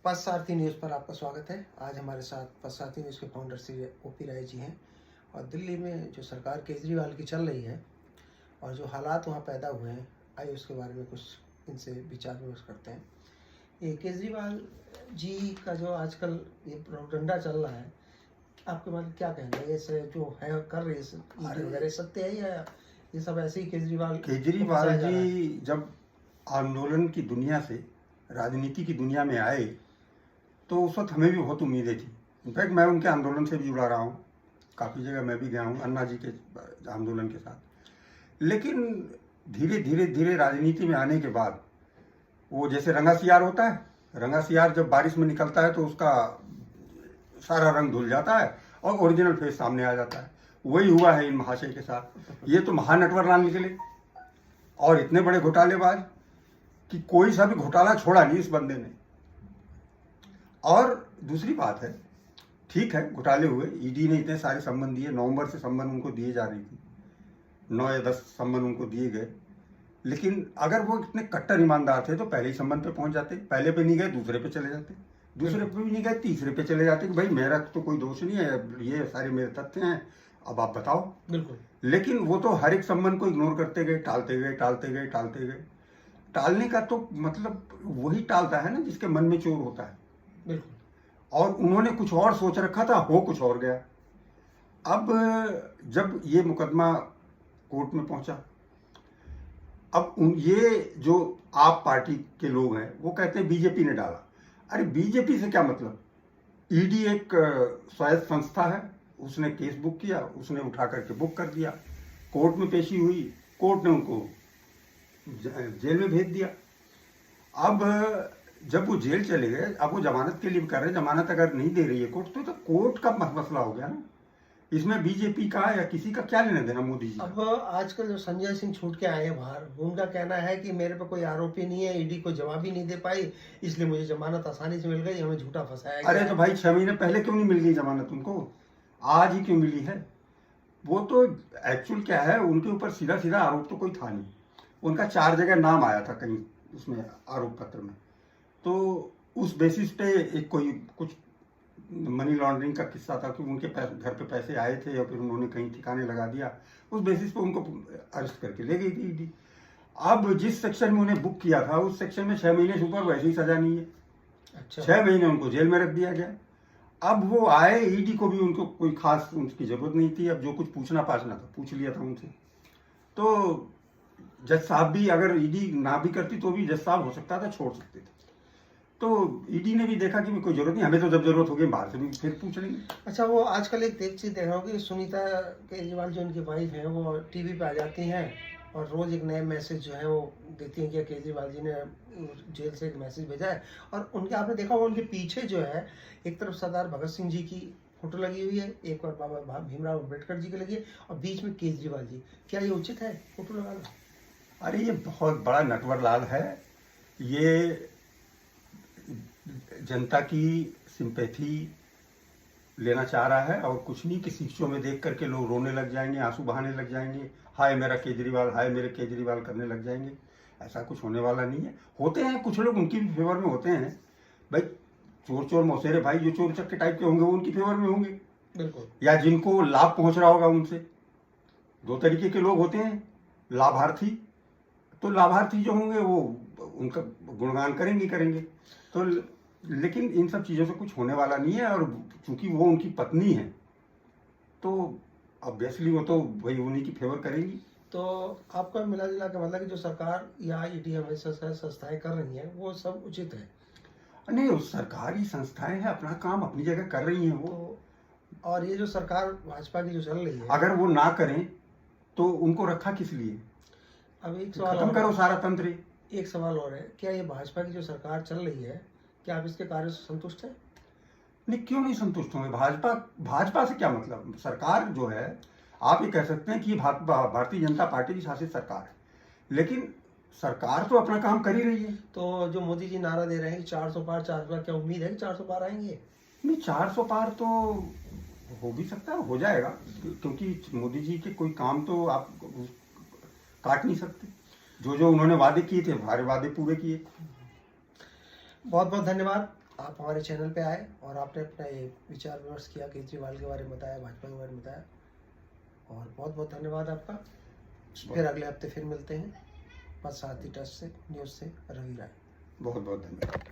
पथसारथी news पर आपका स्वागत है। आज हमारे साथ पथसारथी न्यूज़ के फाउंडर श्री ओपी राय जी हैं और दिल्ली में जो सरकार केजरीवाल की चल रही है और जो हालात वहाँ पैदा हुए हैं, आइए उसके बारे में कुछ इनसे विचार विमर्श करते हैं। ये केजरीवाल जी का जो आजकल ये प्रोपेगेंडा चल रहा है, आपके बारे में क्या कहना है? ये जो है कर रही है ईडी वगैरह, सत्य है या ये सब ऐसे ही केजरीवाल जी जब आंदोलन की दुनिया से राजनीति की दुनिया में आए तो उस वक्त हमें भी बहुत उम्मीदें थी। इनफैक्ट मैं उनके आंदोलन से भी जुड़ा रहा हूँ, काफ़ी जगह मैं भी गया हूँ अन्ना जी के आंदोलन के साथ। लेकिन धीरे धीरे धीरे राजनीति में आने के बाद वो जैसे रंगा सियार होता है, रंगा सियार जब बारिश में निकलता है तो उसका सारा रंग धुल जाता है और ओरिजिनल फेस सामने आ जाता है। वही हुआ है इन महाशय के साथ। ये तो महानटवर लाल निकले और इतने बड़े घोटालेबाज कि कोई सा भी घोटाला छोड़ा नहीं इस बंदे ने। और दूसरी बात है, ठीक है घोटाले हुए, ईडी ने इतने सारे संबंध दिए, नवंबर से संबंध उनको दिए जा रही थी, 9 या 10 संबंध उनको दिए गए। लेकिन अगर वो इतने कट्टर ईमानदार थे तो पहले ही संबंध पे पहुंच जाते, पहले पे नहीं गए दूसरे पे चले जाते, दूसरे पे भी नहीं गए तीसरे पे चले जाते कि भाई मेरा तो कोई दोष नहीं है, ये सारे मेरे तथ्य हैं, अब आप बताओ। बिल्कुल। लेकिन वो तो हर एक संबंध को इग्नोर करते गए, टालते गए टालते गए टालते गए। टालने का तो मतलब वही टालता है ना जिसके मन में चोर होता है। बिल्कुल। और उन्होंने कुछ और सोच रखा था, हो कुछ और गया। अब जब ये मुकदमा कोर्ट में पहुंचा, अब ये जो आप पार्टी के लोग हैं वो कहते हैं बीजेपी ने डाला। अरे बीजेपी से क्या मतलब? ईडी एक स्वायत्त संस्था है, उसने केस बुक किया, उसने उठा करके बुक कर दिया, कोर्ट में पेशी हुई, कोर्ट ने उनको जेल में भेज दिया। अब जब वो जेल चले गए, अब वो जमानत के लिए भी कर रहे हैं, जमानत अगर नहीं दे रही है कोर्ट तो कोर्ट का मसला हो गया ना। इसमें बीजेपी का या किसी का क्या लेना देना मोदी जी? अब आजकल जो संजय सिंह छूट के आए हैं बाहर, उनका कहना है कि मेरे पे कोई आरोपी नहीं है, ईडी को जवाब ही नहीं दे पाई, इसलिए मुझे जमानत आसानी से मिल गई, हमें झूठा फंसाया गया। अरे तो भाई 6 महीने पहले क्यों नहीं मिल गई जमानत उनको? आज ही क्यों मिली है? वो तो एक्चुअल क्या है, उनके ऊपर सीधा सीधा आरोप तो कोई था नहीं। उनका 4 जगह नाम आया था कहीं उसमें आरोप पत्र में, तो उस बेसिस पे एक कोई कुछ मनी लॉन्ड्रिंग का किस्सा था कि उनके घर पे पैसे आए थे और फिर उन्होंने कहीं ठिकाने लगा दिया, उस बेसिस पे उनको अरेस्ट करके ले गई थी ईडी। अब जिस सेक्शन में उन्हें बुक किया था उस सेक्शन में 6 महीने से ऊपर वैसे ही सजा नहीं है। अच्छा। 6 महीने उनको जेल में रख दिया गया। अब वो आए, ईडी को भी उनको कोई खास उनकी जरूरत नहीं थी, अब जो कुछ पूछना पाछना था पूछ लिया था उनसे। तो जज साहब भी अगर ईडी ना भी करती तो भी जज साहब हो सकता था छोड़ सकते थे। तो ईडी ने भी देखा कि कोई जरूरत नहीं, हमें तो जब जरूरत होगी बाहर से भी फिर पूछ लेंगे। अच्छा, वो आजकल एक चीज देख रहा हूँ कि सुनीता केजरीवाल जो उनकी वाइफ है वो टीवी पे आ जाती हैं और रोज एक नए मैसेज जो है वो देती हैं कि केजरीवाल जी ने जेल से एक मैसेज भेजा है। और उनके आपने देखा होगा उनके पीछे जो है एक तरफ सरदार भगत सिंह जी की फोटो लगी हुई है, एक और बाबा भीमराव अम्बेडकर जी की लगी है और बीच में केजरीवाल जी। क्या ये उचित है फोटो लगाना? अरे ये बहुत बड़ा नटवर लाल है, ये जनता की सिंपैथी लेना चाह रहा है और कुछ नहीं कि शिक्षों में देख करके लोग रोने लग जाएंगे, आंसू बहाने लग जाएंगे, हाय मेरा केजरीवाल, हाय मेरे केजरीवाल करने लग जाएंगे। ऐसा कुछ होने वाला नहीं है। होते हैं कुछ लोग उनकी भी फेवर में होते हैं भाई, चोर चोर मौसेरे भाई जो चोर चक्के टाइप के होंगे वो उनकी फेवर में होंगे। बिल्कुल। या जिनको लाभ पहुंच रहा होगा उनसे। 2 तरीके के लोग होते हैं, लाभार्थी, तो लाभार्थी जो होंगे वो उनका गुणगान करेंगे तो। लेकिन इन सब चीज़ों से कुछ होने वाला नहीं है और चूंकि वो उनकी पत्नी है तो ऑब्वियसली वो तो वही उन्हीं की फेवर करेंगी। तो आपका मिला जुला के मतलब कि जो सरकार या ईडी हमेशा संस्थाएं कर रही हैं वो सब उचित है? नहीं, सरकारी संस्थाएं हैं, अपना काम अपनी जगह कर रही हैं वो। तो और ये जो सरकार भाजपा की जो चल रही है, अगर वो ना करें तो उनको रखा किस लिए? अब एक सवाल खत्म करो सारा तंत्र। एक सवाल और है, क्या ये भाजपा की जो सरकार चल रही है क्या आप इसके कार्य से संतुष्ट हैं? नहीं, क्यों नहीं संतुष्ट होंगे? भाजपा से क्या मतलब? सरकार जो है, आप ये कह सकते हैं कि ये भारतीय जनता पार्टी की शासित सरकार है, लेकिन सरकार तो अपना काम कर ही रही है। तो जो मोदी जी नारा दे रहे हैं 400 पार 400 पार, क्या उम्मीद है कि 400 पार आएंगे? नहीं, 400 पार तो हो भी सकता है, हो जाएगा, क्योंकि मोदी जी के कोई काम तो आप काट नहीं सकते। जो जो उन्होंने वादे किए थे, सारे वादे पूरे किए। बहुत बहुत धन्यवाद। आप हमारे चैनल पे आए और आपने अपना ये विचार विमर्श किया, केजरीवाल के बारे में बताया, भाजपा के बारे में बताया, और बहुत बहुत धन्यवाद आपका। फिर अगले हफ्ते फिर मिलते हैं बरसाती टच से न्यूज़ से रवि राय। बहुत बहुत धन्यवाद।